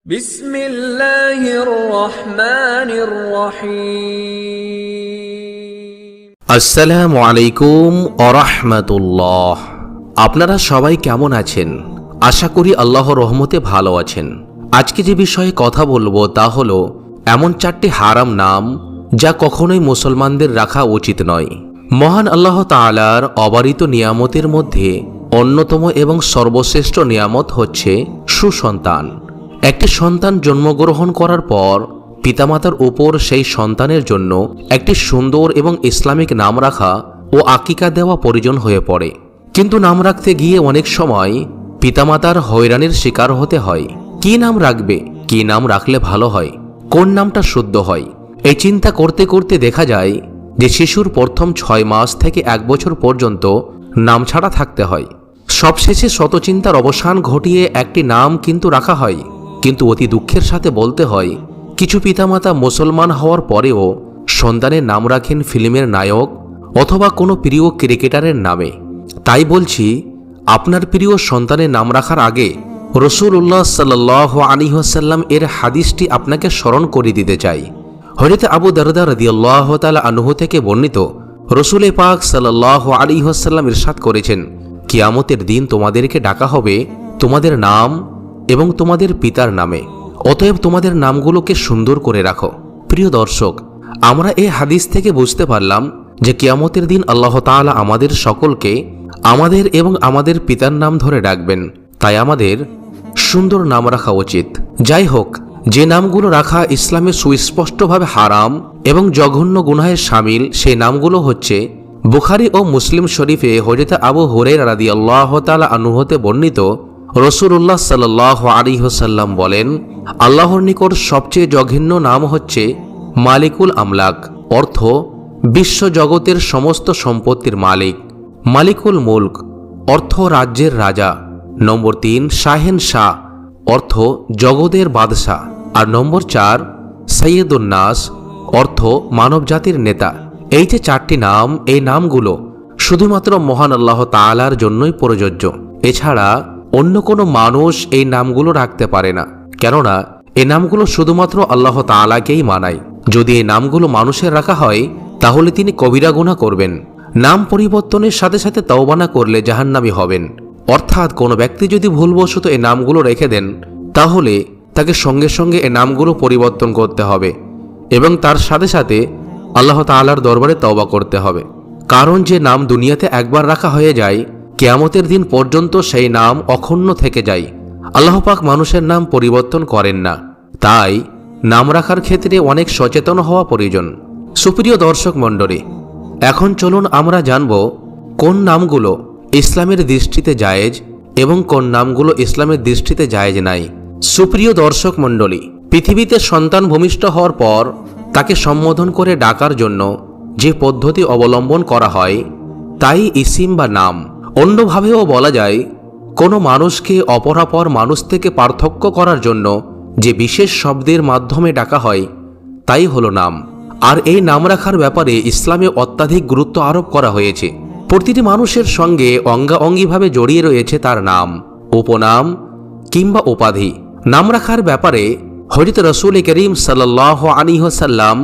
বিসমিল্লাহির রহমানির রহিম। আসসালামু আলাইকুম ওয়া রাহমাতুল্লাহ। আপনারা সবাই কেমন আছেন? আশা করি আল্লাহর রহমতে ভালো আছেন। আজকে যে বিষয়ে কথা বলবো তা হলো এমন 4টি হারাম নাম যা কখনোই মুসলমানদের রাখা উচিত নয়। মহান আল্লাহ তাআলার অবারিত নিয়ামতের মধ্যে অন্যতম এবং সর্বশ্রেষ্ঠ নিয়ামত হচ্ছে সুসন্তান। একটি সন্তান জন্মগ্রহণ করার পর পিতামাতার উপর সেই সন্তানের জন্য একটি সুন্দর এবং ইসলামিক নাম রাখা ও আকিকা দেওয়া প্রয়োজন হয়ে পড়ে। কিন্তু নাম রাখতে গিয়ে অনেক সময় পিতামাতার হয়রানির শিকার হতে হয়। কি নাম রাখবে, কি নাম রাখলে ভালো হয়, কোন নামটা শুদ্ধ হয়, এই চিন্তা করতে করতে দেখা যায় যে শিশুর প্রথম 6 মাস থেকে 1 বছর পর্যন্ত নাম ছাড়া থাকতে হয়। সবশেষে শত চিন্তার অবসান ঘটিয়ে একটি নাম কিন্তু রাখা হয়। কিন্তু অতি দুঃখের সাথে বলতে হয়, কিছু পিতামাতা মুসলমান হওয়ার পরেও সন্তানের নাম রাখেন ফিল্মের নায়ক অথবা কোনো প্রিয় ক্রিকেটারের নামে। তাই বলছি, আপনার প্রিয় সন্তানের নাম রাখার আগে রাসূলুল্লাহ সাল্লাল্লাহু আলাইহি ওয়াসাল্লাম এর হাদিসটি আপনাকে স্মরণ করে দিতে চাই। হযরত আবু দারদা রাদিয়াল্লাহু তাআলা আনহু থেকে বর্ণিত, রাসূল পাক সাল্লাল্লাহু আলাইহি ওয়াসাল্লাম ইরশাদ করেছেন, কিয়ামতের দিন তোমাদেরকে ডাকা হবে তোমাদের নাম এবং তোমাদের পিতার নামে, অতএব তোমাদের নামগুলোকে সুন্দর করে রাখো। প্রিয় দর্শক, আমরা এই হাদিস থেকে বুঝতে পারলাম যে কিয়ামতের দিন আল্লাহ তাআলা আমাদের সকলকে আমাদের এবং আমাদের পিতার নাম ধরে ডাকবেন। তাই আমাদের সুন্দর নাম রাখা উচিত। যাই হোক, যে নামগুলো রাখা ইসলামে সুস্পষ্টভাবে হারাম এবং জঘন্য গুনাহের শামিল, সেই নামগুলো হচ্ছে বুখারী ও মুসলিম শরীফে হযরত আবু হুরায়রা রাদিয়াল্লাহু তাআলা আনহু হতে বর্ণিত, রাসূলুল্লাহ সাল্লাল্লাহু আলাইহি ওয়াসাল্লাম বলেন, আল্লাহর নিকট সবচেয়ে জঘন্য নাম হচ্ছে মালিকুল আমলাক, অর্থ বিশ্ব জগতের সমস্ত সম্পত্তির মালিক। মালিকুল মুলক, অর্থ রাজ্যের রাজা। নম্বর 3 শাহেন শাহ, অর্থ জগতের বাদশাহ। আর নম্বর 4 সাইয়্যিদুন নাস, অর্থ মানবজাতির নেতা। এই যে 4টি নাম, এই নামগুলো শুধুমাত্র মহান আল্লাহ তাআলার জন্যই প্রযোজ্য। এছাড়া অন্য কোনো মানুষ এই নামগুলো রাখতে পারে না, কেননা এই নামগুলো শুধুমাত্র আল্লাহ তাআলাকেই মানায়। যদি এই নামগুলো মানুষের রাখা হয় তাহলে তিনি কবিরা গুনাহ করবেন। নাম পরিবর্তনের সাথে সাথে তওবা না করলে জাহান্নামী হবেন। অর্থাৎ কোনো ব্যক্তি যদি ভুলবশত এই নামগুলো রেখে দেন তাহলে তাকে সঙ্গে সঙ্গে এই নামগুলো পরিবর্তন করতে হবে এবং তার সাথে সাথে আল্লাহ তাআলার দরবারে তওবা করতে হবে। কারণ যে নাম দুনিয়াতে একবার রাখা হয়ে যায়, কিয়ামতের দিন পর্যন্ত সেই নাম অক্ষুণ্ণ থেকে যায়। আল্লাহ পাক মানুষের নাম পরিবর্তন করেন না। তাই নাম রাখার ক্ষেত্রে অনেক সচেতন হওয়া প্রয়োজন। সুপ্রিয় দর্শক মণ্ডলী, এখন চলুন আমরা জানব কোন নামগুলো ইসলামের দৃষ্টিতে জায়েজ এবং কোন নামগুলো ইসলামের দৃষ্টিতে জায়েজ নাই। সুপ্রিয় দর্শক মণ্ডলী, পৃথিবীতে সন্তান ভূমিষ্ঠ হওয়ার পর তাকে সম্বোধন করে ডাকার জন্য যে পদ্ধতি অবলম্বন করা হয় তাই ইসিম বা নাম। অন্যভাবেও বলা যায়, কোনো মানুষকে অপরাপর মানুষ থেকে পার্থক্য করার জন্য যে বিশেষ শব্দের মাধ্যমে ডাকা হয় তাই হলো নাম। আর এই নাম রাখার ব্যাপারে ইসলামে অত্যাধিক গুরুত্ব আরোপ করা হয়েছে। প্রতিটি মানুষের সঙ্গে অঙ্গাঅঙ্গিভাবে জড়িয়ে রয়েছে তার নাম, উপনাম কিংবা উপাধি। নাম রাখার ব্যাপারে হযরত রাসূল করিম সাল্লাল্লাহু আলাইহি ওয়াসাল্লাম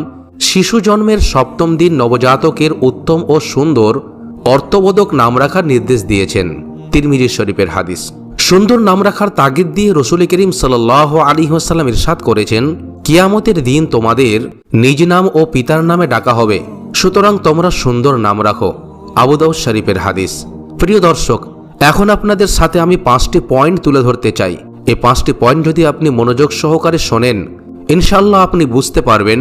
শিশু জন্মের 7ম দিন নবজাতকের উত্তম ও সুন্দর অর্থবোধক নাম রাখার নির্দেশ দিয়েছেন। তিরমিজি শরীফের হাদিস। সুন্দর নাম রাখার তাগিদ দিয়ে রাসূল করিম সাল্লাল্লাহু আলাইহি ওয়াসাল্লাম ইরশাদ করেছেন, কিয়ামতের দিন তোমাদের নিজ নাম ও পিতার নামে ডাকা হবে, সুতরাং তোমরা সুন্দর নাম রাখো। আবু দাউদ শরীফের হাদিস। প্রিয় দর্শক, এখন আপনাদের সাথে আমি 5টি পয়েন্ট তুলে ধরতে চাই। এই 5টি পয়েন্ট যদি আপনি মনোযোগ সহকারে শোনেন, ইনশাআল্লাহ আপনি বুঝতে পারবেন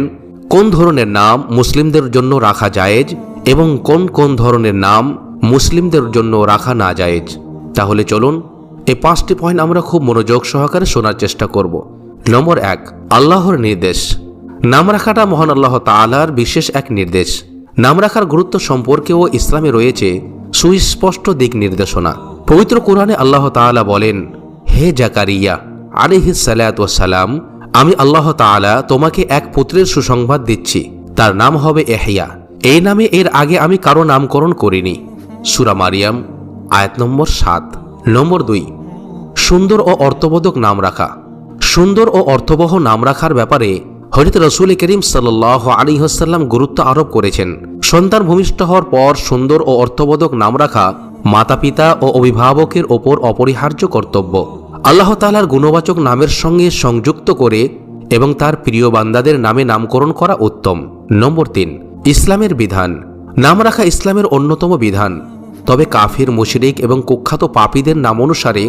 কোন ধরনের নাম মুসলিমদের জন্য রাখা জায়েজ এবং কোন কোন ধরনের নাম মুসলিমদের জন্য রাখা না জায়েজ। তাহলে চলুন এই 5টি পয়েন্ট আমরা খুব মনোযোগ সহকারে শোনার চেষ্টা করব। নম্বর 1, আল্লাহর নির্দেশ। নাম রাখাটা মহান আল্লাহ তাআলার বিশেষ এক নির্দেশ। নাম রাখার গুরুত্ব সম্পর্কেও ইসলামে রয়েছে সুস্পষ্ট দিক নির্দেশনা। পবিত্র কোরআনে আল্লাহ তাআলা বলেন, হে জাকারিয়া আলাইহিস সালাতু ওয়াস সালাম, আমি আল্লাহ তাআলা তোমাকে এক পুত্রের সুসংবাদ দিচ্ছি, তার নাম হবে ইয়াহইয়া। এই নামে এর আগে আমি কারো নামকরণ করিনি। সূরা মারিয়াম আয়াত নম্বর 7। নম্বর 2, সুন্দর ও অর্থবোধক নাম রাখা। সুন্দর ও অর্থবহ নাম রাখার ব্যাপারে হযরত রাসূল করিম সাল্লাল্লাহু আলাইহি ওয়াসাল্লাম গুরুত্ব আরোপ করেছেন। সন্তান ভূমিষ্ঠ হওয়ার পর সুন্দর ও অর্থবোধক নাম রাখা মাতাপিতা ও অভিভাবকের ওপর অপরিহার্য কর্তব্য। আল্লাহ তাআলার গুণবাচক নামের সঙ্গে সংযুক্ত করে এবং তার প্রিয় বান্দাদের নামে নামকরণ করা উত্তম। নম্বর 3, ইসলামের বিধান। নাম রাখা ইসলামের অন্যতম বিধান, তবে কাফির, মুশরিক এবং কুখ্যাত পাপীদের নাম অনুসারে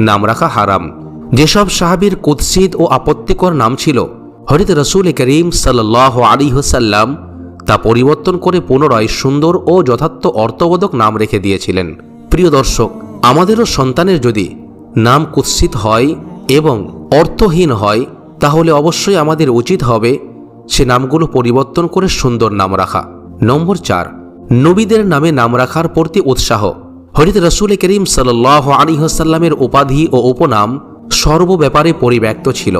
নাম রাখা হারাম। যেসব সাহাবীর কুৎসিত ও আপত্তিকর নাম ছিল, হযরত রাসূল করিম সাল্লাল্লাহু আলাইহি ওয়াসাল্লাম তা পরিবর্তন করে পুনরায় সুন্দর ও যথার্থ অর্থবোধক নাম রেখে দিয়েছিলেন। প্রিয় দর্শক, আমাদেরও সন্তানের যদি নাম কুৎসিত হয় এবং অর্থহীন হয়, তাহলে অবশ্যই আমাদের উচিত হবে সে নামগুলো পরিবর্তন করে সুন্দর নাম রাখা। নম্বর 4, নবীদের নামে নাম রাখার প্রতি উৎসাহ। হযরত রাসূল করিম সাল্লাল্লাহু আলাইহি ওয়াসাল্লামের উপাধি ও উপনাম সর্ব ব্যাপারে পরিব্যাপ্ত ছিল,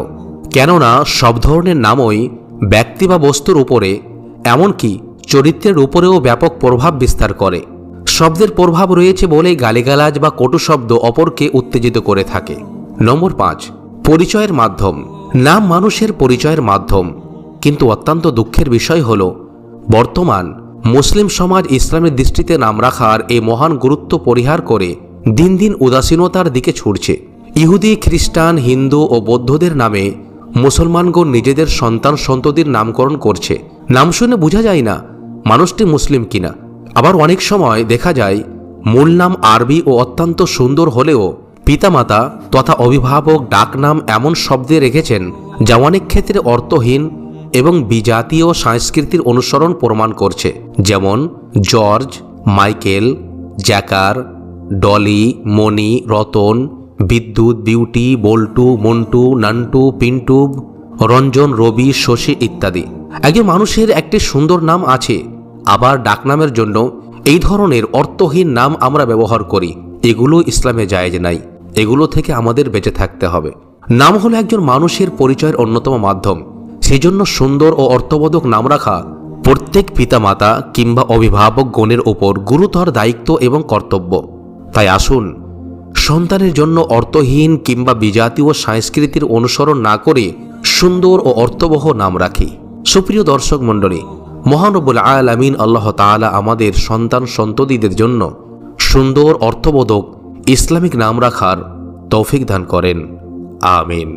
কেননা সব ধরনের নামই ব্যক্তি বা বস্তুর উপরে, এমনকি চরিত্রের উপরেও ব্যাপক প্রভাব বিস্তার করে। শব্দের প্রভাব রয়েছে বলেই গালিগালাজ বা কটু শব্দ অপরকে উত্তেজিত করে থাকে। নম্বর 5, পরিচয়ের মাধ্যম। নাম মানুষের পরিচয়ের মাধ্যম, কিন্তু অত্যন্ত দুঃখের বিষয় হল বর্তমান মুসলিম সমাজ ইসলামের দৃষ্টিতে নাম রাখার এই মহান গুরুত্ব পরিহার করে দিন দিন উদাসীনতার দিকে ছুটছে। ইহুদি, খ্রিস্টান, হিন্দু ও বৌদ্ধদের নামে মুসলমানগণ নিজেদের সন্তান সন্ততির নামকরণ করছে। নাম শুনে বোঝা যায় না মানুষটি মুসলিম কিনা। আবার অনেক সময় দেখা যায় মূল নাম আরবি ও অত্যন্ত সুন্দর হলেও পিতামাতা তথা অভিভাবক ডাকনাম এমন শব্দে রেখেছেন যা অনেক ক্ষেত্রে অর্থহীন এবং বিজাতীয় সংস্কৃতির অনুসরণ প্রমাণ করছে। যেমন জর্জ, মাইকেল, জ্যাকার, ডলি, মণি, রতন, বিদ্যুৎ, বিউটি, বল্টু, মন্টু, নান্টু, পিন্টু, রঞ্জন, রবি, শশী ইত্যাদি। একজন মানুষের একটি সুন্দর নাম আছে, আবার ডাকনামের জন্য এই ধরনের অর্থহীন নাম আমরা ব্যবহার করি। এগুলো ইসলামে জায়েজ নাই। এগুলো থেকে আমাদের বেঁচে থাকতে হবে। নাম হলো একজন মানুষের পরিচয়ের অন্যতম মাধ্যম। সেজন্য সুন্দর ও অর্থবোধক নাম রাখা প্রত্যেক পিতামাতা কিংবা অভিভাবক গণের ওপর গুরুতর দায়িত্ব এবং কর্তব্য। তাই আসুন সন্তানের জন্য অর্থহীন কিংবা বিজাতীয় সংস্কৃতির অনুসরণ না করে সুন্দর ও অর্থবহ নাম রাখি। সুপ্রিয় দর্শক মণ্ডলী, মহান রব্বুল আলামিন আল্লাহ তাআলা আমাদের সন্তান সন্ততিদের জন্য সুন্দর অর্থবোধক ইসলামিক নাম রাখার তৌফিক দান করেন। আমিন।